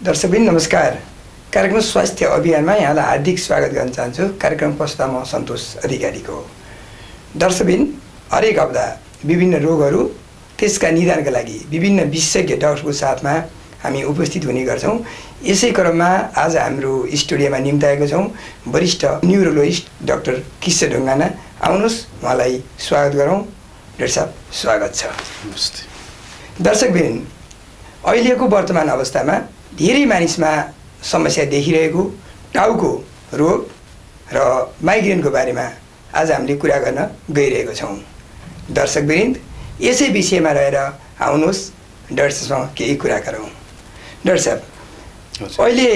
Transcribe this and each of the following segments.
दर्शकबिन नमस्कार। कार्यक्रम स्वास्थ्य अभियानमा यहाँलाई हार्दिक स्वागत गर्न चाहन्छु। कार्यक्रम प्रस्तुता म सन्तोष अधिकारीको। दर्शकबिन हरेक हप्ता विभिन्न रोगहरू त्यसका निदानका लागि विभिन्न विशेषज्ञ डाक्टरको साथमा हामी उपस्थित हुने गर्छौँ। यसै क्रममा आज हाम्रो स्टुडियोमा निम्ताएका छौँ वरिष्ठ न्युरोलोजिस्ट डाक्टर किशोर ढुङ्गाना। आउनुहोस् उहाँलाई स्वागत गरौँ। डाक्टर साहब स्वागत छ। नमस्ते। दर्शकबिन अहिलेको वर्तमान अवस्थामा धेरै मानिसमा समस्या देखिरहेको टाउको रोग र माइग्रेनको बारेमा आज हामीले कुरा गर्न गइरहेको छौँ। दर्शकवृन्द यसै विषयमा रहेर आउनुहोस् डाक्टर साहबसँग केही कुरा गरौँ। डाक्टर साहब अहिले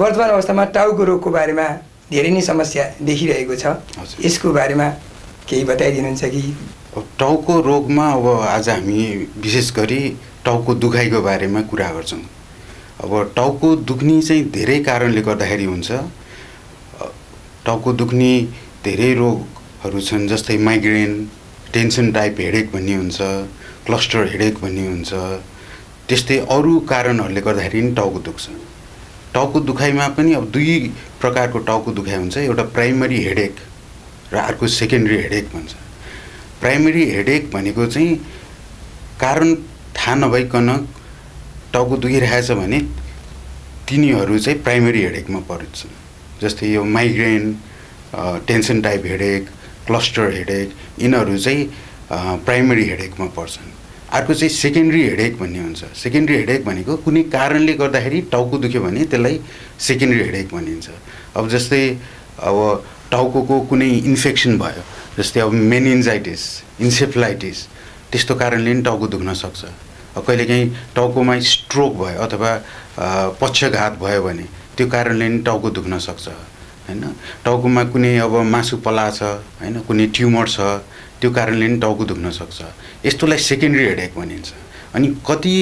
वर्तमान अवस्थामा टाउको रोगको बारेमा धेरै नै समस्या देखिरहेको छ। यसको बारेमा केही बताइदिनुहुन्छ कि? टाउको रोगमा अब आज हामी विशेष गरी टाउको दुखाइको बारेमा कुरा गर्छौँ। अब टाउको दुख्ने चाहिँ धेरै कारणले गर्दाखेरि हुन्छ। टाउको दुख्ने धेरै रोगहरू छन्, जस्तै माइग्रेन, टेन्सन टाइप हेडेक भन्ने हुन्छ, क्लस्टर हेडेक भन्ने हुन्छ। त्यस्तै अरू कारणहरूले गर्दाखेरि नि टाउको दुख्छ। टाउको दुखाइमा पनि अब दुई प्रकारको टाउको दुखाइ हुन्छ। एउटा प्राइमरी हेडेक र अर्को सेकेन्डरी हेडेक भन्छ। प्राइमरी हेडेक भनेको चाहिँ कारण थाहा नभइकन टाउको दुखिरहेछ भने तिनीहरू चाहिँ प्राइमरी हेडेकमा पर्छन्। जस्तै यो migraine, tension type headache, cluster headache, यिनीहरू चाहिँ प्राइमरी हेडेकमा पर्छन्। अर्को चाहिँ सेकेन्डरी हेडेक भन्ने हुन्छ। सेकेन्डरी हेडेक भनेको कुनै कारणले गर्दाखेरि टाउको दुख्यो भने त्यसलाई सेकेन्डरी हेडेक भनिन्छ। अब जस्तै अब टाउकोको कुनै इन्फेक्सन भयो, जस्तै अब मेनिन्जाइटिस, इन्सेफ्लाइटिस, त्यस्तो कारणले पनि टाउको दुख्न सक्छ। कहिलेकाहीँ टाउकोमा स्ट्रोक भयो अथवा पक्षघात भयो भने त्यो कारणले पनि टाउको दुख्न सक्छ, हैन। टाउकोमा कुनै अब मासु पला छ, हैन, कुनै ट्युमर छ, त्यो कारणले पनि टाउको दुख्न सक्छ। यस्तोलाई सेकेन्डरी हेडेक भनिन्छ। अनि कति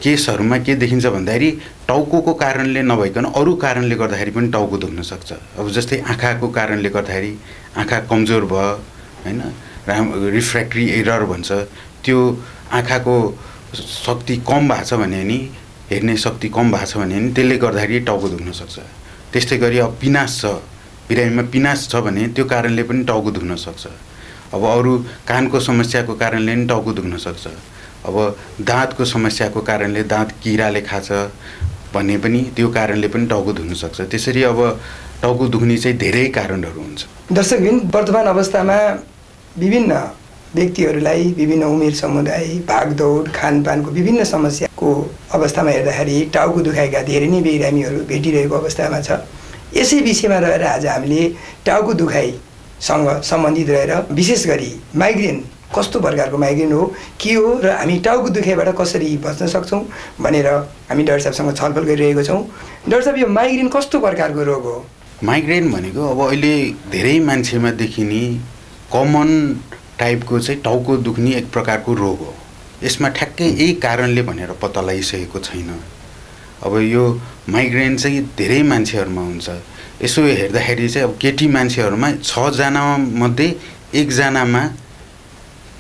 केसहरूमा के देखिन्छ भन्दाखेरि टाउकोको कारणले नभइकन अरू कारणले गर्दाखेरि पनि टाउको दुख्न सक्छ। अब जस्तै आँखाको कारणले गर्दाखेरि आँखा कमजोर भयो, हैन, रिफ्र्याक्ट्री एरर भन्छ, त्यो आँखाको शक्ति कम भएको छ भने नि, हेर्ने शक्ति कम भएको छ भने नि त्यसले गर्दाखेरि टाउको दुख्न सक्छ। त्यस्तै गरी अब पिनास छ, बिरामीमा पिनास छ भने त्यो कारणले पनि टाउको दुख्न सक्छ। अब अरू कानको समस्याको कारणले पनि टाउको दुख्न सक्छ। अब दाँतको समस्याको कारणले दाँत किराले खाछ भने पनि त्यो कारणले पनि टाउको दुख्न सक्छ। त्यसरी अब टाउको दुख्ने चाहिँ धेरै कारणहरू हुन्छ। दर्शकबिन वर्तमान अवस्थामा विभिन्न व्यक्तिहरूलाई विभिन्न उमेर समुदाय, भागदौड, खानपानको विभिन्न समस्याको अवस्थामा हेर्दाखेरि टाउको दुखाइका धेरै नै बिरामीहरू भेटिरहेको अवस्थामा छ। यसै विषयमा रहेर आज हामीले टाउको दुखाइसँग सम्बन्धित रहेर विशेष गरी माइग्रेन कस्तो प्रकारको माइग्रेन हो, के हो र हामी टाउको दुखाइबाट कसरी बच्न सक्छौँ भनेर हामी डाक्टर साहबसँग छलफल गरिरहेको छौँ। डाक्टर साहब, यो माइग्रेन कस्तो प्रकारको रोग हो? माइग्रेन भनेको अब अहिले धेरै मान्छेमा देखिने कमन टाइपको चाहिँ टाउको दुख्ने एक प्रकारको रोग हो। यसमा ठ्याक्कै यही कारणले भनेर पत्ता लगाइसकेको छैन। अब यो माइग्रेन चाहिँ धेरै मान्छेहरूमा हुन्छ। यसो हेर्दाखेरि चाहिँ अब केटी मान्छेहरूमा 6 जनामध्ये 1 जनामा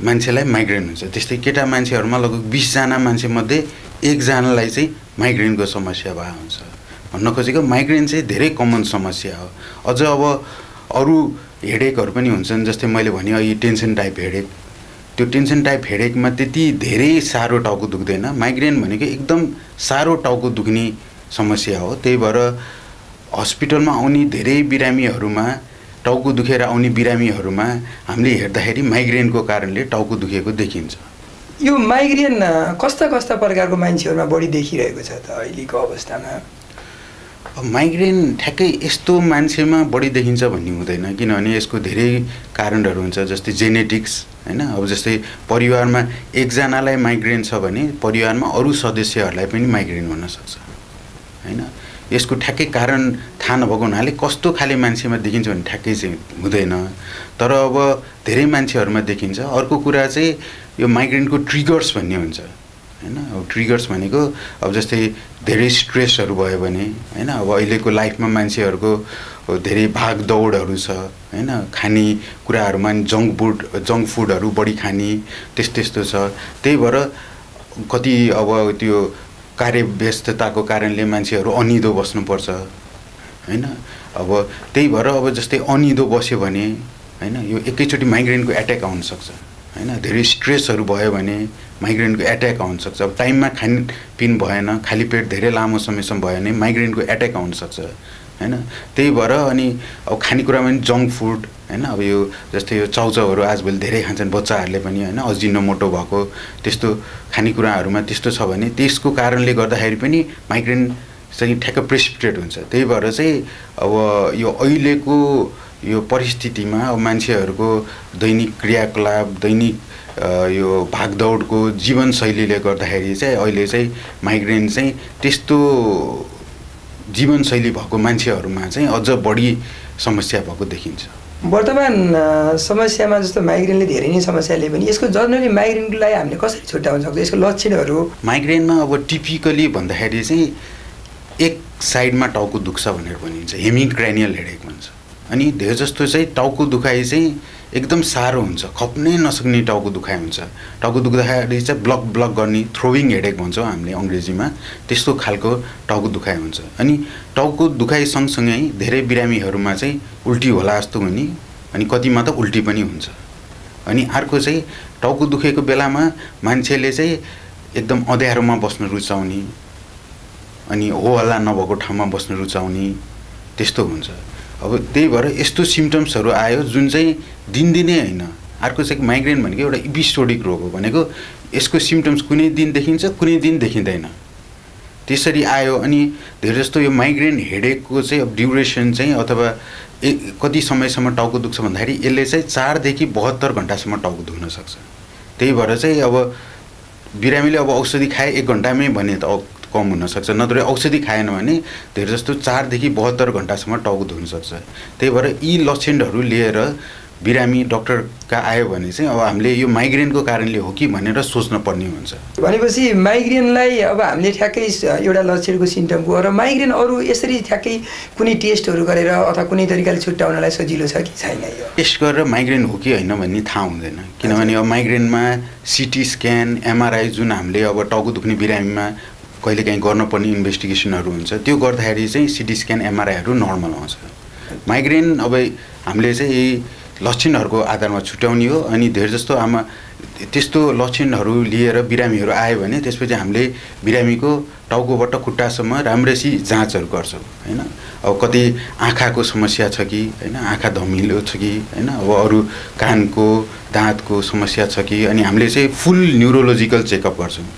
मान्छेलाई माइग्रेन हुन्छ। त्यस्तै केटा मान्छेहरूमा लगभग 20 जना मान्छेमध्ये 1 जनालाई चाहिँ माइग्रेनको समस्या भएको हुन्छ। भन्न खोजेको माइग्रेन चाहिँ धेरै कमन समस्या हो। अझ अब अरू हेडेकहरू पनि हुन्छन्, जस्तै मैले भने यो टेन्सन टाइप हेडेक। त्यो टेन्सन टाइप हेडेकमा त्यति धेरै साह्रो टाउको दुख्दैन। माइग्रेन भनेको एकदम साह्रो टाउको दुख्ने समस्या हो। त्यही भएर हस्पिटलमा आउने धेरै बिरामीहरूमा, टाउको दुखेर आउने बिरामीहरूमा हामीले हेर्दाखेरि माइग्रेनको कारणले टाउको दुखेको देखिन्छ। यो माइग्रेन कस्ता कस्ता प्रकारको मान्छेहरूमा बढी देखिरहेको छ त अहिलेको अवस्थामा? माइग्रेन ठ्याक्कै यस्तो मान्छेमा बढी देखिन्छ भन्ने हुँदैन, किनभने यसको धेरै कारणहरू हुन्छ। जस्तै जेनेटिक्स, हैन। अब जस्तै परिवारमा 1 जनालाई माइग्रेन छ भने परिवारमा अरू सदस्यहरूलाई पनि माइग्रेन हुन सक्छ, हैन। यसको ठ्याक्कै कारण थाहा नभएको हुनाले कस्तो खाले मान्छेमा देखिन्छ भने ठ्याक्कै चाहिँ हुँदैन। तर अब धेरै मान्छेहरूमा देखिन्छ। अर्को कुरा चाहिँ यो माइग्रेनको ट्रिगर्स भन्ने हुन्छ, हैन। अब ट्रिगर्स भनेको अब जस्तै धेरै स्ट्रेसहरू भयो भने, हैन। अब अहिलेको लाइफमा मान्छेहरूको धेरै भागदौडहरू छ, हैन। खाने कुराहरूमा जङ्क फुडहरू बढी खाने त्यस्तो छ। त्यही भएर कति अब त्यो कार्यव्यस्तताको कारणले मान्छेहरू अनिदो बस्नुपर्छ हैन। अब त्यही भएर अब जस्तै अनिदो बस्यो भने हैन यो एकैचोटि माइग्रेनको एट्याक आउन सक्छ हैन। धेरै स्ट्रेसहरू भयो भने माइग्रेनको एट्याक आउन सक्छ। अब टाइममा खानपिन भएन, खाली पेट धेरै लामो समयसम्म भयो भने माइग्रेनको एट्याक आउन सक्छ हैन। त्यही भएर अनि अब खानेकुरामा पनि जङ्क फुड हैन, अब यो जस्तै यो चाउचाउहरू आजभोलि धेरै खान्छन् बच्चाहरूले पनि हैन, अजिनोमोटो भएको त्यस्तो खानेकुराहरूमा त्यस्तो छ भने त्यसको कारणले गर्दाखेरि पनि माइग्रेन चाहिँ ठ्याक्क प्रेसिपिटेट हुन्छ। त्यही भएर चाहिँ अब यो अहिलेको यो परिस्थितिमा अब मान्छेहरूको दैनिक क्रियाकलाप, दैनिक यो भागदौडको जीवनशैलीले गर्दाखेरि चाहिँ अहिले चाहिँ माइग्रेन चाहिँ त्यस्तो जीवनशैली भएको मान्छेहरूमा चाहिँ अझ बढी समस्या भएको देखिन्छ। वर्तमान समस्यामा जस्तो माइग्रेनले धेरै नै समस्याले पनि यसको जनरली माइग्रेनलाई हामीले कसरी छुट्याउन सक्छौँ? यसको लक्षणहरू माइग्रेनमा अब टिपिकली भन्दाखेरि चाहिँ एक साइडमा टाउको दुख्छ भनेर भनिन्छ, हेमिक्रेनियल हेडेक भन्छ। अनि धेरै जस्तो चाहिँ टाउको दुखाइ चाहिँ एकदम साह्रो हुन्छ, खप्नै नसक्ने टाउको दुखाइ हुन्छ। टाउको दुख्दाखेरि चाहिँ ब्लक ब्लक गर्ने थ्रोविङ हेडेक भन्छौँ हामीले अङ्ग्रेजीमा, त्यस्तो खालको टाउको दुखाइ हुन्छ। अनि टाउको दुखाइ सँगसँगै धेरै बिरामीहरूमा चाहिँ उल्टी होला जस्तो हुने, अनि कतिमा त उल्टी पनि हुन्छ। अनि अर्को चाहिँ टाउको दुखेको बेलामा मान्छेले चाहिँ एकदम अँध्यारोमा बस्न रुचाउने, अनि हो हल्ला नभएको ठाउँमा बस्न रुचाउने त्यस्तो हुन्छ। अब त्यही भएर यस्तो सिम्टम्सहरू आयो जुन चाहिँ दिनदिनै होइन। अर्को चाहिँ माइग्रेन भनेको एउटा एपिसोडिक रोग हो, भनेको यसको सिम्टम्स कुनै दिन देखिन्छ, कुनै दिन देखिँदैन, त्यसरी आयो। अनि धेरै जस्तो यो माइग्रेन हेडेकको चाहिँ अब ड्युरेसन चाहिँ अथवा कति समयसम्म टाउको दुख्छ भन्दाखेरि यसले चाहिँ 4 देखि 72 घन्टासम्म टाउको दुख्न सक्छ। त्यही भएर चाहिँ अब बिरामीले अब औषधि खाए 1 घन्टामै भने त कम हुनसक्छ, नत्र औषधि खाएन भने धेरै जस्तो 4 देखि 72 घन्टासम्म टाउको दुख्न सक्छ। त्यही भएर यी लक्षणहरू लिएर बिरामी डाक्टरका आयो भने चाहिँ अब हामीले यो माइग्रेनको कारणले हो कि भनेर सोच्न पर्ने हुन्छ। भनेपछि माइग्रेनलाई अब हामीले ठ्याक्कै एउटा लक्षणको सिम्टमको र माइग्रेन अरू यसरी ठ्याक्कै कुनै टेस्टहरू गरेर अथवा कुनै तरिकाले छुट्याउनलाई सजिलो छ कि छैन? यो टेस्ट गरेर माइग्रेन हो कि होइन भन्ने थाहा हुँदैन, किनभने अब माइग्रेनमा सिटी स्क्यान, एमआरआई जुन हामीले अब टाउको दुख्ने बिरामीमा कहिलेकाहीँ गर्नुपर्ने इन्भेस्टिगेसनहरू हुन्छ, त्यो गर्दाखेरि चाहिँ सिटी स्क्यान एमआरआईहरू नर्मल आउँछ। माइग्रेन अब हामीले चाहिँ लक्षणहरूको आधारमा छुट्याउने हो। अनि धेरै जस्तो त्यस्तो लक्षणहरू लिएर बिरामीहरू आयो भने त्यसपछि हामीले बिरामीको टाउकोबाट खुट्टासम्म राम्ररी जाँचहरू गर्छौँ हैन। अब कतै आँखाको समस्या छ कि हैन, आँखा धमिलो छ कि हैन, अब अरू कानको दाँतको समस्या छ कि, अनि हामीले चाहिँ फुल न्युरोलोजिकल चेकअप गर्छौँ।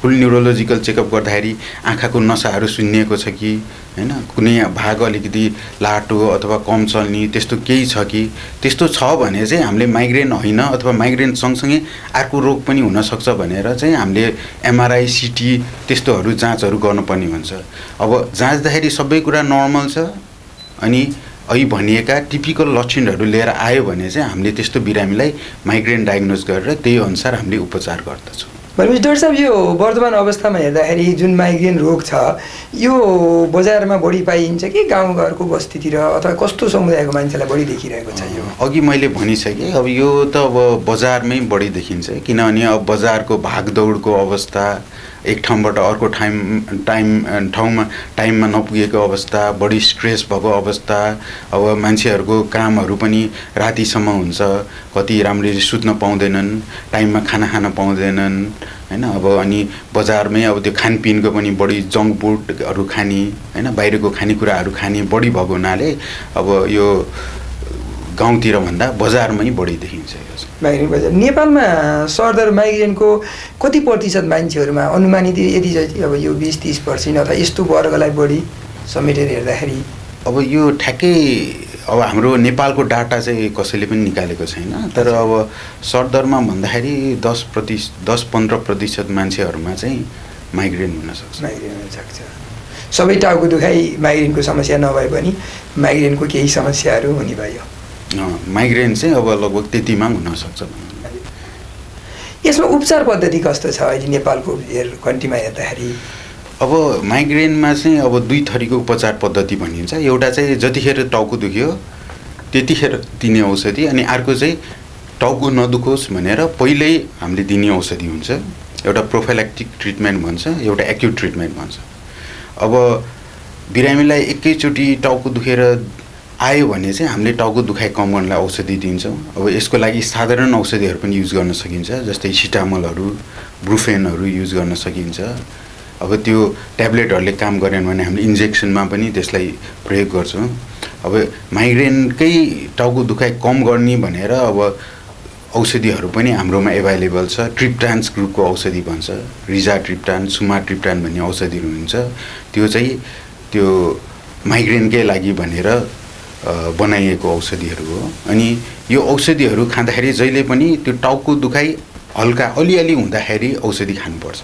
फुल न्युरोलोजिकल चेकअप गर्दाखेरि आँखाको नसाहरू सुन्निएको छ कि हैन, कुनै भाग अलिकति लाटो अथवा कम चल्ने त्यस्तो केही छ कि, त्यस्तो छ भने चाहिँ हामीले माइग्रेन होइन अथवा माइग्रेन सँगसँगै अर्को रोग पनि हुनसक्छ भनेर चाहिँ हामीले एमआरआई, सिटी त्यस्तोहरू जाँचहरू गर्नुपर्ने हुन्छ। अब जाँच्दाखेरि सबै कुरा नर्मल छ अनि अहिले भनिएका टिपिकल लक्षणहरू लिएर आयो भने चाहिँ हामीले त्यस्तो बिरामीलाई माइग्रेन डायग्नोज गरेर त्यही अनुसार हामीले उपचार गर्दछौँ। भनेपछि डाक्टर साहब यो वर्तमान अवस्थामा हेर्दाखेरि जुन माइग्रेन रोग छ यो बजारमा बढी पाइन्छ कि गाउँघरको बस्तीतिर अथवा कस्तो समुदायको मान्छेलाई बढी देखिरहेको छ? यो अघि मैले भनिसकेँ, अब यो त अब बजारमै बढी देखिन्छ, किनभने अब बजारको भागदौडको अवस्था, एक ठाउँबाट अर्को टाइममा नपुगेको अवस्था, बढी स्ट्रेस भएको अवस्था, अब मान्छेहरूको कामहरू पनि रातिसम्म हुन्छ, कति राम्ररी सुत्न पाउँदैनन्, टाइममा खाना खान पाउँदैनन् हैन। अब अनि बजारमै अब त्यो खानपिनको पनि बढी जङ्क फुडहरू खाने हैन, बाहिरको खानेकुराहरू खाने बढी भएको हुनाले अब यो गाउँतिर भन्दा बजारमै बढी देखिन्छ। माइग्रेन बजार नेपालमा सरदर माइग्रेनको कति प्रतिशत मान्छेहरूमा अनुमानित यदि चाहिँ अब यो 20-30% अथवा यस्तो वर्गलाई बढी समेटेर हेर्दाखेरि? अब यो ठ्याक्कै अब हाम्रो नेपालको डाटा चाहिँ कसैले पनि निकालेको छैन, तर अब सरदरमा भन्दाखेरि 10-15% मान्छेहरूमा चाहिँ माइग्रेन हुनसक्छ। माइग्रेन हुनसक्छ। सबै टाउको दुखाइ माइग्रेनको समस्या नभए पनि माइग्रेनको केही समस्याहरू हुने भयो। माइग्रेन चाहिँ अब लगभग त्यतिमा हुनसक्छ। यसमा उपचार पद्धति कस्तो छ अहिले नेपालको कन्ट्रीमा हेर्दाखेरि? अब माइग्रेनमा चाहिँ अब 2 थरीको उपचार पद्धति भनिन्छ। एउटा चाहिँ जतिखेर टाउको दुख्यो त्यतिखेर दिने औषधि, अनि अर्को चाहिँ टाउको नदुखोस् भनेर पहिल्यै हामीले दिने औषधि हुन्छ। एउटा प्रोफाइलेक्टिक ट्रिटमेन्ट भन्छ, एउटा एक्युट ट्रिटमेन्ट भन्छ। अब बिरामीलाई एकैचोटि टाउको दुखेर आयो भने चाहिँ हामीले टाउको दुखाइ कम गर्नलाई औषधि दिन्छौँ। अब यसको लागि साधारण औषधिहरू पनि युज गर्न सकिन्छ, जस्तै सिटामोलहरू, ब्रुफेनहरू युज गर्न सकिन्छ। अब त्यो ट्याब्लेटहरूले काम गरेन भने हामीले इन्जेक्सनमा पनि त्यसलाई प्रयोग गर्छौँ। अब माइग्रेनकै टाउको दुखाइ कम गर्ने भनेर अब औषधिहरू पनि हाम्रोमा एभाइलेबल छ। ट्रिप्टान्स ग्रुपको औषधि भन्छ, रिजाट्रिप्टान, सुमाट्रिप्टान भन्ने औषधिहरू हुन्छ। त्यो चाहिँ त्यो माइग्रेनकै लागि भनेर बनाइएको औषधिहरू हो। अनि यो औषधिहरू खाँदाखेरि जहिले पनि त्यो टाउको दुखाइ हल्का अलिअलि हुँदाखेरि औषधि खानुपर्छ।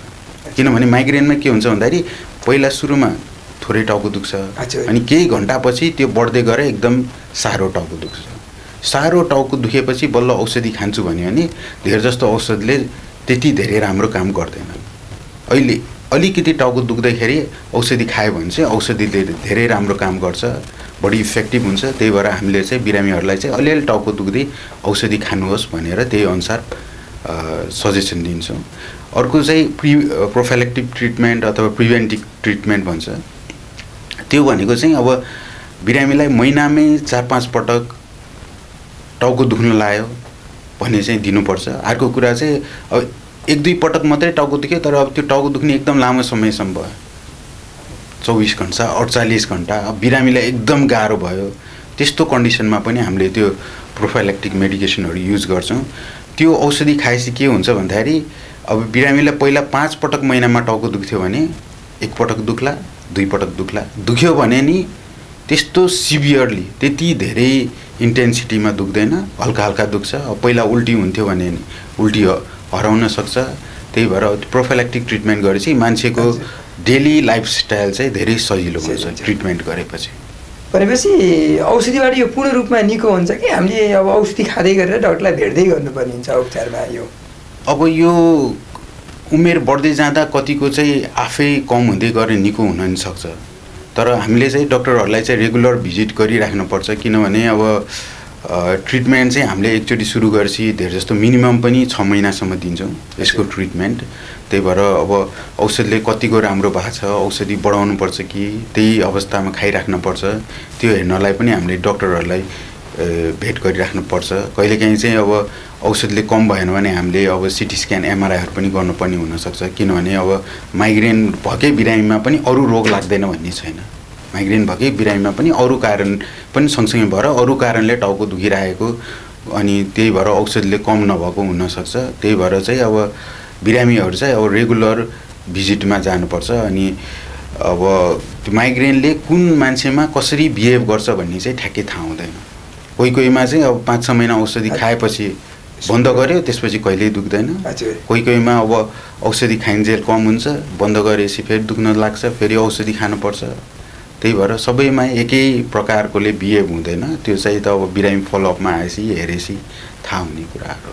किनभने माइग्रेनमा के हुन्छ भन्दाखेरि पहिला सुरुमा थोरै टाउको दुख्छ, अनि केही घन्टापछि त्यो बढ्दै गएर एकदम साह्रो टाउको दुख्छ। साह्रो टाउको दुखेपछि बल्ल औषधि खान्छु भन्यो भने धेर जस्तो औषधले त्यति धेरै राम्रो काम गर्दैन। अहिले अलिकति टाउको दुख्दाखेरि औषधि खायो भने चाहिँ औषधिले धेरै राम्रो काम गर्छ, बढी इफेक्टिभ हुन्छ। त्यही भएर हामीले चाहिँ बिरामीहरूलाई चाहिँ अलिअलि टाउको दुख्दै औषधि खानुहोस् भनेर त्यही अनुसार सजेसन दिन्छौँ। अर्को चाहिँ प्रोफाइलेक्टिभ ट्रिटमेन्ट अथवा प्रिभेन्टिभ ट्रिटमेन्ट भन्छ। त्यो भनेको चाहिँ अब बिरामीलाई महिनामै 4-5 पटक टाउको दुख्न लाग्यो भने चाहिँ दिनुपर्छ। अर्को कुरा चाहिँ अब 1-2 पटक मात्रै टाउको दुख्यो तर अब त्यो टाउको दुख्ने एकदम लामो समयसम्म भयो, 24 घन्टा 48 घन्टा, अब बिरामीलाई एकदम गाह्रो भयो, त्यस्तो कन्डिसनमा पनि हामीले त्यो प्रोफाइलेक्टिक मेडिकेसनहरू युज गर्छौँ। त्यो औषधि खाएपछि के हुन्छ भन्दाखेरि अब बिरामीलाई पहिला 5 पटक महिनामा टाउको दुख्थ्यो भने 1 पटक दुख्ला, 2 पटक दुख्ला, दुख्यो भने नि त्यस्तो सिभियरली त्यति धेरै इन्टेन्सिटीमा दुख्दैन, हल्का हल्का दुख्छ। अब पहिला उल्टी हुन्थ्यो भने नि उल्टी हराउन सक्छ। त्यही भएर प्रोफाइलेक्टिक ट्रिटमेन्ट गरेपछि मान्छेको डेली लाइफस्टाइल चाहिँ धेरै सजिलो हुन्छ ट्रिटमेन्ट गरेपछि। भनेपछि औषधिबाट यो पूर्ण रूपमा निको हुन्छ कि हामीले अब औषधि खाँदै गरेर डाक्टरलाई भेट्दै गर्नुपर्ने हुन्छ उपचारमा? यो अब यो उमेर बढ्दै जाँदा कतिको चाहिँ आफै कम हुँदै गएर निको हुन नि सक्छ, तर हामीले चाहिँ डक्टरहरूलाई चाहिँ रेगुलर भिजिट गरिराख्नुपर्छ। किनभने अब ट्रिटमेन्ट चाहिँ हामीले एकचोटि सुरु गरेपछि धेरै जस्तो मिनिमम पनि 6 महिनासम्म दिन्छौँ यसको ट्रिटमेन्ट। त्यही भएर अब औषधिले कतिको राम्रो भएको छ, औषधि बढाउनुपर्छ कि त्यही अवस्थामा खाइराख्नुपर्छ, त्यो हेर्नलाई पनि हामीले डक्टरहरूलाई भेट गरिराख्नुपर्छ। कहिलेकाहीँ चाहिँ अब औषधिले कम भएन भने हामीले अब सिटी स्क्यान, एमआरआईहरू पनि गर्नुपर्ने हुनसक्छ। किनभने अब माइग्रेन भएकै बिरामीमा पनि अरू रोग लाग्दैन भन्ने छैन। माइग्रेन भएकै बिरामीमा पनि अरू कारण पनि सँगसँगै भएर अरू कारणले टाउको दुखिरहेको, अनि त्यही भएर औषधिले कम नभएको हुनसक्छ। त्यही भएर चाहिँ अब बिरामीहरू चाहिँ अब रेगुलर भिजिटमा जानुपर्छ। अनि अब त्यो माइग्रेनले कुन मान्छेमा कसरी बिहेभ गर्छ भन्ने चाहिँ ठ्याक्कै थाहा हुँदैन। कोही कोहीमा चाहिँ अब 5-6 महिना औषधि खाएपछि बन्द गर्यो त्यसपछि कहिल्यै दुख्दैन, कोही कोहीमा अब औषधि खाइन्जेल कम हुन्छ, बन्द गरेपछि फेरि दुख्न लाग्छ, फेरि औषधि खानुपर्छ। त्यही भएर सबैमा एकै प्रकारकोले बिहेभ हुँदैन, त्यो चाहिँ त अब बिरामी फलोअपमा आएपछि हेरेपछि थाहा हुने कुराहरू।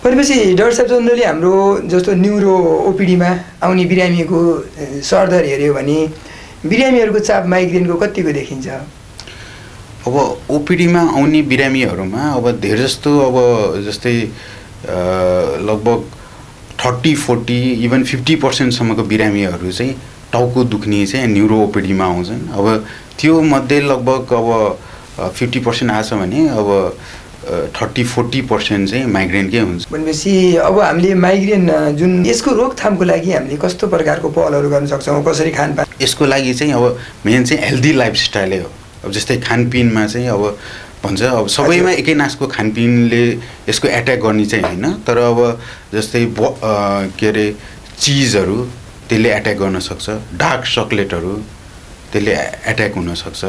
भनेपछि डाक्टर साहब चन्द्रले हाम्रो जस्तो न्युरो ओपिडीमा आउने बिरामीको सरदर हेऱ्यो भने बिरामीहरूको चाप माइग्रेनको कतिको देखिन्छ? अब ओपिडीमा आउने बिरामीहरूमा अब धेरै जस्तो अब जस्तै लगभग 30-40 इभन 50% बिरामीहरू चाहिँ टाउको दुख्ने चाहिँ न्युरो ओपिडीमा आउँछन्। अब त्यो मध्ये लगभग अब 50% आछ भने अब 30-40% चाहिँ माइग्रेनकै हुन्छ। भनेपछि अब हामीले माइग्रेन जुन यसको रोकथामको लागि हामीले कस्तो प्रकारको पहलहरू गर्न सक्छौँ, कसरी खानपान? यसको लागि चाहिँ अब मेन चाहिँ हेल्दी लाइफस्टाइलै हो। अब जस्तै खानपिनमा चाहिँ अब भन्छ अब सबैमा एकै नासको खानपिनले यसको एट्याक गर्ने चाहिँ होइन, तर अब जस्तै के अरे चिजहरू त्यसले एट्याक गर्न सक्छ, डार्क चक्लेटहरू त्यसले एट्याक हुनसक्छ,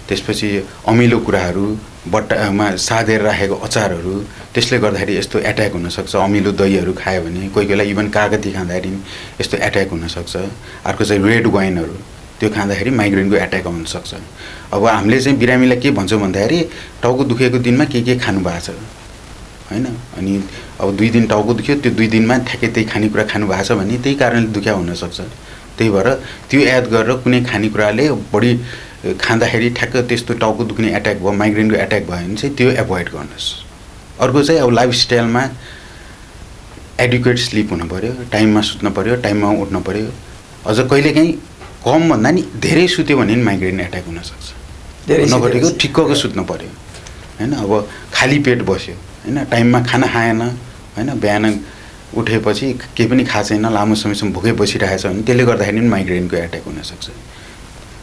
त्यसपछि अमिलो कुराहरू, बट्टामा साधेर राखेको अचारहरू त्यसले गर्दाखेरि यस्तो एट्याक हुनसक्छ। अमिलो दहीहरू खायो भने, कोही बेला इभन कागती खाँदाखेरि यस्तो एट्याक हुनसक्छ। अर्को चाहिँ रेड वाइनहरू, त्यो खाँदाखेरि माइग्रेनको एट्याक हुनसक्छ। अब हामीले चाहिँ बिरामीलाई के भन्छौँ भन्दाखेरि टाउको दुखेको दिनमा के खानु भएको छ होइन, अनि अब 2 दिन टाउको दुख्यो, त्यो 2 दिनमा ठ्याक्कै त्यही खानेकुरा खानु भएको छ भने त्यही कारणले दुख्या हुनसक्छ। त्यही भएर त्यो याद गरेर कुनै खानेकुराले बढी खाँदाखेरि ठ्याक्क त्यस्तो टाउको दुख्ने एट्याक भयो, माइग्रेनको एट्याक भयो भने चाहिँ त्यो एभोइड गर्नुहोस्। अर्को चाहिँ अब लाइफस्टाइलमा एडुकेट स्लिप हुनु पऱ्यो, टाइममा सुत्नु पऱ्यो, टाइममा उठ्नु पऱ्यो। अझ कहिलेकाहीँ कम भन्दा नि धेरै सुत्यो भने नि माइग्रेन एट्याक हुनसक्छ। नघटेको ठिक्कको सुत्नु पऱ्यो होइन। अब खाली पेट बस्यो होइन, टाइममा खाना खाएन होइन, बिहान उठेपछि केही पनि खाएको छैन, लामो समयसम्म भोकै बसिरहेको छ भने त्यसले गर्दाखेरि पनि माइग्रेनको एट्याक हुनसक्छ।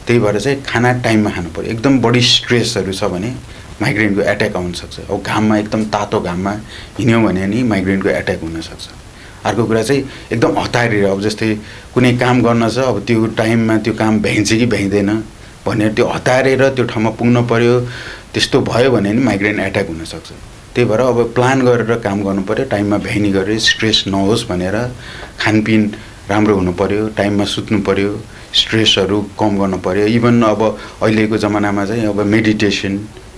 त्यही भएर चाहिँ खाना टाइममा खानु पऱ्यो। एकदम बढी स्ट्रेसहरू छ भने माइग्रेनको एट्याक आउनसक्छ। अब घाममा एकदम तातो घाममा हिँड्यो भने नि माइग्रेनको एट्याक हुनसक्छ। अर्को कुरा चाहिँ एकदम हतारेर, अब जस्तै कुनै काम गर्न छ, अब त्यो टाइममा त्यो काम भ्याइन्छ कि भ्याइँदैन भनेर त्यो हतारेर त्यो ठाउँमा पुग्नु पऱ्यो, त्यस्तो भयो भने नि माइग्रेन एट्याक हुनसक्छ। त्यही भएर अब प्लान गरेर काम गर्नु पऱ्यो, टाइममा भ्याइनी गरेर स्ट्रेस नहोस् भनेर खानपिन राम्रो हुनु पऱ्यो, टाइममा सुत्नु पऱ्यो, स्ट्रेसहरू कम गर्नु पऱ्यो। इभन अब अहिलेको जमानामा चाहिँ अब मेडिटेसन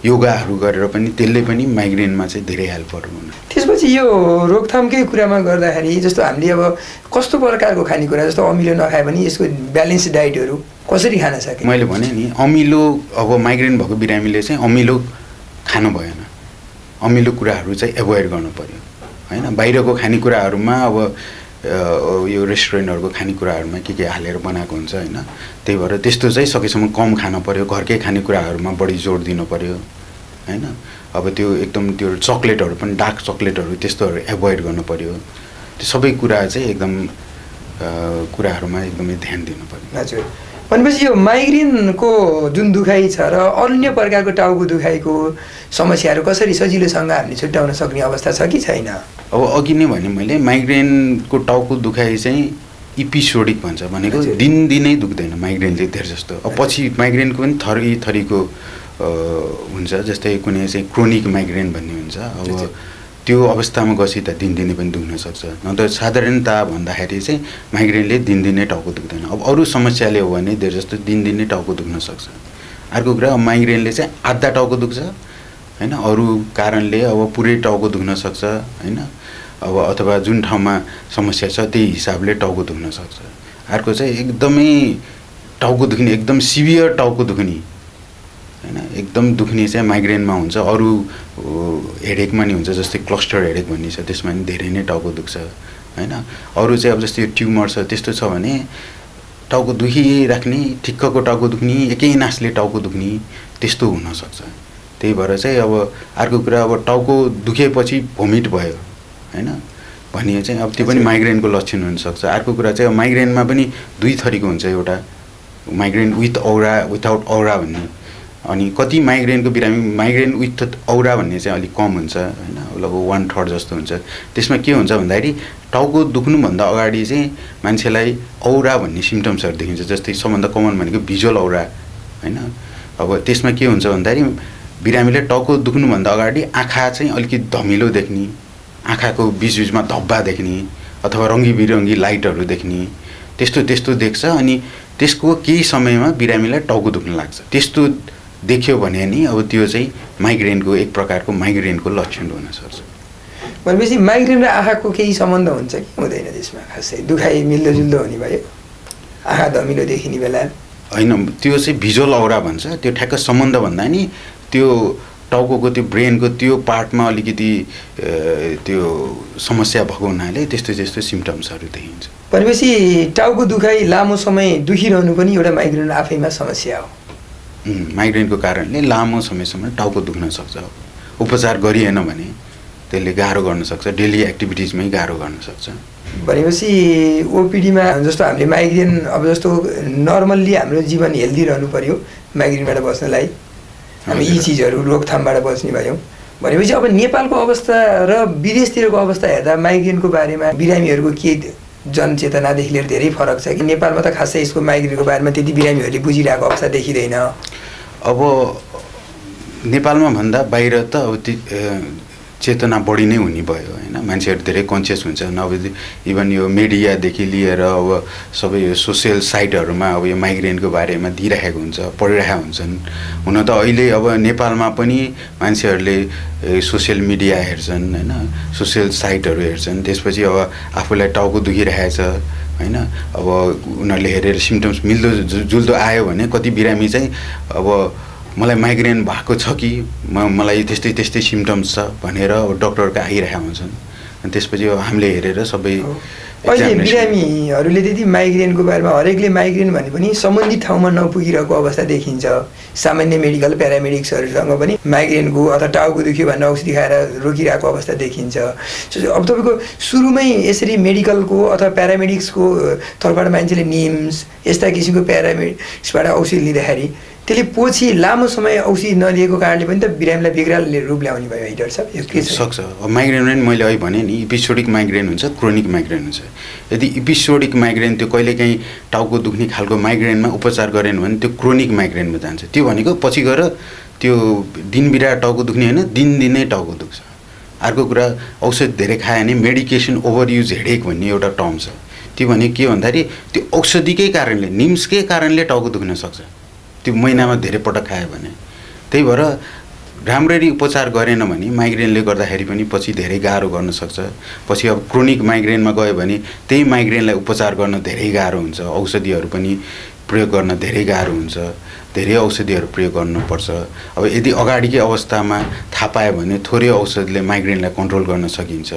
योगाहरू गरेर पनि त्यसले पनि माइग्रेनमा चाहिँ धेरै हेल्पहरू हुनु। त्यसपछि यो रोकथामकै कुरामा गर्दाखेरि जस्तो हामीले अब कस्तो प्रकारको खानेकुरा, जस्तो अमिलो नखायो भने यसको ब्यालेन्स डाइटहरू कसरी खान सके? मैले भने नि अमिलो, अब माइग्रेन भएको बिरामीले चाहिँ अमिलो खानु भएन, अमिलो कुराहरू चाहिँ एभोइड गर्नु पऱ्यो होइन। बाहिरको खानेकुराहरूमा अब यो रेस्टुरेन्टहरूको खानेकुराहरूमा के हालेर बनाएको हुन्छ होइन। त्यही भएर त्यस्तो चाहिँ सकेसम्म कम खानु पऱ्यो, घरकै खानेकुराहरूमा बढी जोड दिनु पऱ्यो होइन। अब त्यो एकदम त्यो चक्लेटहरू पनि, डार्क चक्लेटहरू त्यस्तोहरू एभोइड गर्नु पऱ्यो। त्यो सबै कुरा चाहिँ एकदम कुराहरूमा एकदमै ध्यान दिनु पऱ्यो। हजुर, भनेपछि यो माइग्रेनको जुन दुखाइ छ र अन्य प्रकारको टाउको दुखाइको समस्याहरू कसरी सजिलोसँग हामीले छुट्याउन सक्ने अवस्था छ कि छैन? अब अघि नै भने मैले माइग्रेनको टाउको दुखाइ चाहिँ इपिसोडिक भन्छ, भनेको दिनदिनै दुख्दैन माइग्रेनले धेर जस्तो। अब पछि माइग्रेनको पनि थरीको हुन्छ, जस्तै कुनै चाहिँ क्रोनिक माइग्रेन भन्ने हुन्छ। अब त्यो अवस्थामा गएपछि त दिनदिनै पनि दुख्न सक्छ। न त साधारणतः भन्दाखेरि चाहिँ माइग्रेनले दिनदिनै टाउको दुख्दैन। अब अरू समस्याले हो भने धेर जस्तो दिनदिनै टाउको दुख्न सक्छ। अर्को कुरा, माइग्रेनले चाहिँ आधा टाउको दुख्छ होइन, अरू कारणले अब पुरै टाउको दुख्न सक्छ होइन। अब अथवा जुन ठाउँमा समस्या छ त्यही हिसाबले टाउको दुख्न सक्छ। अर्को चाहिँ एकदमै टाउको दुख्ने, एकदम सिभियर टाउको दुख्ने होइन, एकदम दुख्ने चाहिँ माइग्रेनमा हुन्छ। अरू हेडेकमा नि हुन्छ, जस्तै क्लस्टर हेडेक भन्ने छ, त्यसमा नि धेरै नै टाउको दुख्छ होइन। अरू चाहिँ अब जस्तै ट्युमर छ, त्यस्तो छ भने टाउको दुखिराख्ने, ठिक्कको टाउको दुख्ने, एकै नासले टाउको दुख्ने, त्यस्तो हुनसक्छ। त्यही भएर चाहिँ अब अर्को कुरा, अब टाउको दुखेपछि भोमिट भयो होइन भने चाहिँ अब त्यो पनि माइग्रेनको लक्षण हुनसक्छ। अर्को कुरा चाहिँ अब माइग्रेनमा पनि दुई थरीको हुन्छ, एउटा माइग्रेन विथ औरा, विथआउट औरा भन्ने। अनि कति माइग्रेनको बिरामी माइग्रेन विथ औरा भन्ने चाहिँ अलिक कम हुन्छ होइन, लगभग 1/3 जस्तो हुन्छ। त्यसमा के हुन्छ भन्दाखेरि टाउको दुख्नुभन्दा अगाडि चाहिँ मान्छेलाई औरा भन्ने सिम्टम्सहरू देखिन्छ। जस्तै सबभन्दा कमन भनेको भिजुअल औरा होइन। अब त्यसमा के हुन्छ भन्दाखेरि बिरामीले टाउको दुख्नुभन्दा अगाडि आँखा चाहिँ अलिकति धमिलो देख्ने, आँखाको बिचबिचमा धब्बा देख्ने अथवा रङ्गी लाइटहरू देख्ने, त्यस्तो देख्छ। अनि त्यसको केही समयमा बिरामीलाई टाउको दुख्न लाग्छ। त्यस्तो देख्यो भने नि अब त्यो चाहिँ माइग्रेनको एक प्रकारको माइग्रेनको लक्षण हुनसक्छ। भनेपछि माइग्रेन र आँखाको केही सम्बन्ध हुन्छ कि हुँदैन? त्यसमा खासै दुखाइ मिल्दोजुल्दो हुने भयो, आँखा धमिलो देखिने बेला होइन, त्यो चाहिँ भिजुअल औरा भन्छ। त्यो ठ्याक्क सम्बन्ध भन्दा नि त्यो टाउको त्यो ब्रेनको त्यो पार्टमा अलिकति त्यो समस्या भएको हुनाले त्यस्तो सिम्टम्सहरू देखिन्छ। भनेपछि टाउको दुखाइ लामो समय दुखिरहनु पनि एउटा माइग्रेन आफैमा समस्या हो। माइग्रेनको कारणले लामो समयसम्म टाउको दुख्न सक्छ। उपचार गरिएन भने त्यसले गाह्रो गर्न सक्छ, डेली एक्टिभिटिजमै गाह्रो गर्न सक्छ। भनेपछि ओपिडीमा जस्तो हामीले माइग्रेन, अब जस्तो नर्मल्ली हाम्रो जीवन हेल्दी रहनु पर्यो माइग्रेनबाट बच्नलाई, हामी यी चिजहरू रोकथामबाट बच्ने भयौँ। भनेपछि अब नेपालको अवस्था र विदेशतिरको अवस्था हेर्दा माइग्रेनको बारेमा बिरामीहरूको के जनचेतनादेखि लिएर धेरै फरक छ कि? नेपालमा त खासै यसको माइग्रेनको बारेमा त्यति बिरामीहरूले बुझिरहेको अवस्था देखिँदैन। अब नेपालमा भन्दा बाहिर त अब चेतना बढी नै हुने भयो होइन, मान्छेहरू धेरै कन्सियस हुन्छन्। अब इभन यो मिडियादेखि लिएर अब सबै यो सोसियल साइटहरूमा अब यो माइग्रेनको बारेमा दिइरहेको हुन्छ, पढिरहेका हुन्छन्। हुन त अहिले अब नेपालमा पनि मान्छेहरूले सोसियल मिडिया हेर्छन् होइन, सोसियल साइटहरू हेर्छन्। त्यसपछि अब आफूलाई टाउको दुखिरहेछ होइन, अब उनीहरूले हेरेर सिम्टम्स मिल्दोजुल्दो आयो भने कति बिरामी चाहिँ अब मलाई माइग्रेन भएको छ कि मलाई त्यस्तै सिम्टम्स छ भनेर अब डक्टरका आइरहेका हुन्छन् अनि त्यसपछि हामीले हेरेर सबै अहिले बिरामीहरूले त्यति माइग्रेनको बारेमा हरेकले माइग्रेन भने पनि सम्बन्धित ठाउँमा नपुगिरहेको अवस्था देखिन्छ। सामान्य मेडिकल प्यारामेडिक्सहरूसँग पनि माइग्रेनको अथवा टाउको दुख्यो भनेर औषधि खाएर रोकिरहेको अवस्था देखिन्छ। अब तपाईँको सुरुमै यसरी मेडिकलको अथवा प्यारामेडिक्सको तर्फबाट मान्छेले निम्स यस्ता किसिमको प्यारामेडिक्सबाट औषधि लिँदाखेरि त्यसले पछि लामो समय औषधि नलिएको कारणले पनि त बिरामीलाई बिग्राल रूप ल्याउने भयो है डाक्टर साहब? यो के सक्छ। अब माइग्रेन पनि मैले अहिले भने नि एपिसोडिक माइग्रेन हुन्छ, क्रोनिक माइग्रेन हुन्छ। यदि एपिसोडिक माइग्रेन त्यो कहिलेकाहीँ टाउको दुख्ने खालको माइग्रेनमा उपचार गरेन भने त्यो क्रोनिक माइग्रेनमा जान्छ। त्यो भनेको पछि गएर त्यो दिन बिराएर टाउको दुख्ने होइन, दिनदिनै टाउको दुख्छ। अर्को कुरा औषध धेरै खायो भने मेडिकेसन ओभर युज हेडेक भन्ने एउटा टर्म छ। त्यो भने के भन्दाखेरि त्यो औषधिकै कारणले निम्सकै कारणले टाउको दुख्न सक्छ त्यो महिनामा धेरै पटक खायो भने। त्यही भएर राम्ररी उपचार गरेन भने माइग्रेनले गर्दाखेरि पनि पछि धेरै गाह्रो गर्न सक्छ। पछि अब क्रोनिक माइग्रेनमा गयो भने त्यही माइग्रेनलाई उपचार गर्न धेरै गाह्रो हुन्छ। औषधिहरू पनि प्रयोग गर्न धेरै गाह्रो हुन्छ, धेरै औषधिहरू प्रयोग गर्नुपर्छ। अब यदि अगाडिकै अवस्थामा थाहा पायो भने थोरै औषधले माइग्रेनलाई कन्ट्रोल गर्न सकिन्छ।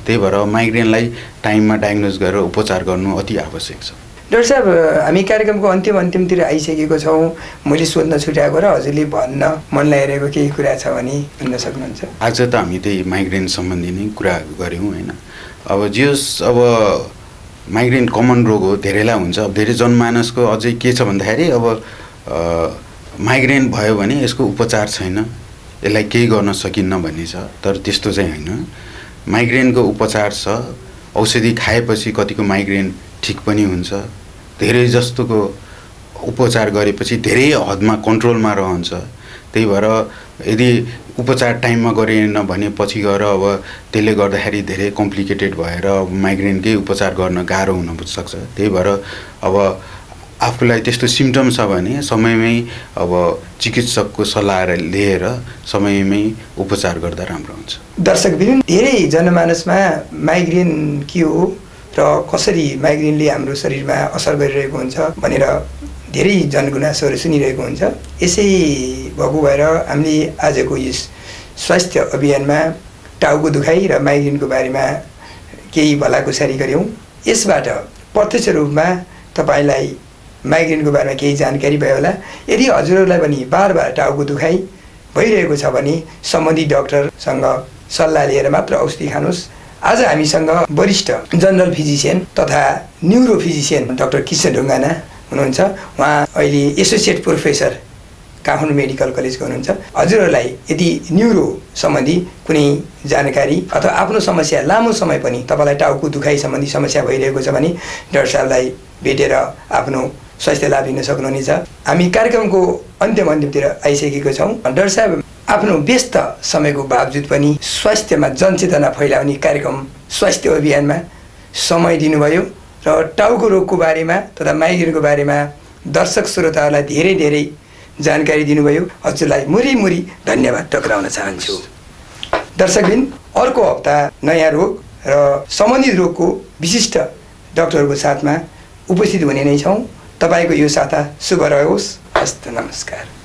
त्यही भएर माइग्रेनलाई टाइममा डायग्नोज गरेर उपचार गर्नु अति आवश्यक छ। डाक्टर साहब, हामी कार्यक्रमको अन्तिमतिर आइसकेको छौँ। मैले सोध्न छुट्याएको र हजुरले भन्न मन लागिरहेको केही कुरा छ भने भन्न सक्नुहुन्छ? आज त हामी त्यही माइग्रेन सम्बन्धी नै कुरा गऱ्यौँ होइन। अब जियोस्, अब माइग्रेन कमन रोग हो, धेरैलाई हुन्छ। अब धेरै जनमानसको अझै के छ भन्दाखेरि अब माइग्रेन भयो भने यसको उपचार छैन, यसलाई केही गर्न सकिन्न भन्ने छ। तर त्यस्तो चाहिँ होइन। माइग्रेनको उपचार छ। औषधि खाएपछि कतिको माइग्रेन ठिक पनि हुन्छ। धेरै जस्तोको उपचार गरेपछि धेरै हदमा कन्ट्रोलमा रहन्छ। त्यही भएर यदि उपचार टाइममा गरेन भने पछि गएर अब त्यसले गर्दाखेरि धेरै कम्प्लिकेटेड भएर माइग्रेनकै उपचार गर्न गाह्रो हुन सक्छ। त्यही भएर अब आफूलाई त्यस्तो सिम्टम छ भने समयमै अब चिकित्सकको सल्लाह लिएर समयमै उपचार गर्दा राम्रो हुन्छ। दर्शक विभिन्न धेरै जनमानसमा माइग्रेन के हो र कसरी माइग्रेनले हाम्रो शरीरमा असर गरिरहेको हुन्छ भनेर धेरै जनगुनासोहरू सुनिरहेको हुन्छ। यसै भएको भएर हामीले आजको यस स्वास्थ्य अभियानमा टाउको दुखाइ र माइग्रेनको बारेमा केही भलाकुसारी गऱ्यौँ। यसबाट प्रत्यक्ष रूपमा तपाईँलाई माइग्रेनको बारेमा केही जानकारी भयो होला। यदि हजुरहरूलाई पनि बार टाउको दुखाइ भइरहेको छ भने सम्बन्धित डाक्टरसँग सल्लाह लिएर मात्र औषधि खानुहोस्। आज हामीसँग वरिष्ठ जनरल फिजिसियन तथा neuro physician doctor Krishna Dhungana हुनुहुन्छ। उहाँ अहिले एसोसिएट प्रोफेसर काठमाडौँ मेडिकल कलेजको हुनुहुन्छ। हजुरहरूलाई यदि न्युरो सम्बन्धी कुनै जानकारी अथवा आफ्नो समस्या लामो समय पनि तपाईँलाई टाउको दुखाइ सम्बन्धी समस्या भइरहेको छ भने डाक्टर साहबलाई भेटेर आफ्नो स्वास्थ्य लाभ लिन सक्नुहुनेछ। हामी कार्यक्रमको अन्तिमतिर आइसकेको छौँ। डाक्टर साहब, आफ्नो व्यस्त समयको बावजुद पनि स्वास्थ्यमा जनचेतना फैलाउने कार्यक्रम स्वास्थ्य अभियानमा समय दिनुभयो र टाउको रोगको बारेमा तथा माइग्रेनको बारेमा दर्शक श्रोताहरूलाई धेरै जानकारी दिनुभयो। हजुरलाई मुरी धन्यवाद टक्राउन चाहन्छु। दर्शकबिन, अर्को हप्ता नयाँ रोग र सम्बन्धित रोगको विशिष्ट डाक्टरहरूको साथमा उपस्थित हुने नै छौँ। तपाईँको यो साता शुभ रहोस्। हस्त नमस्कार।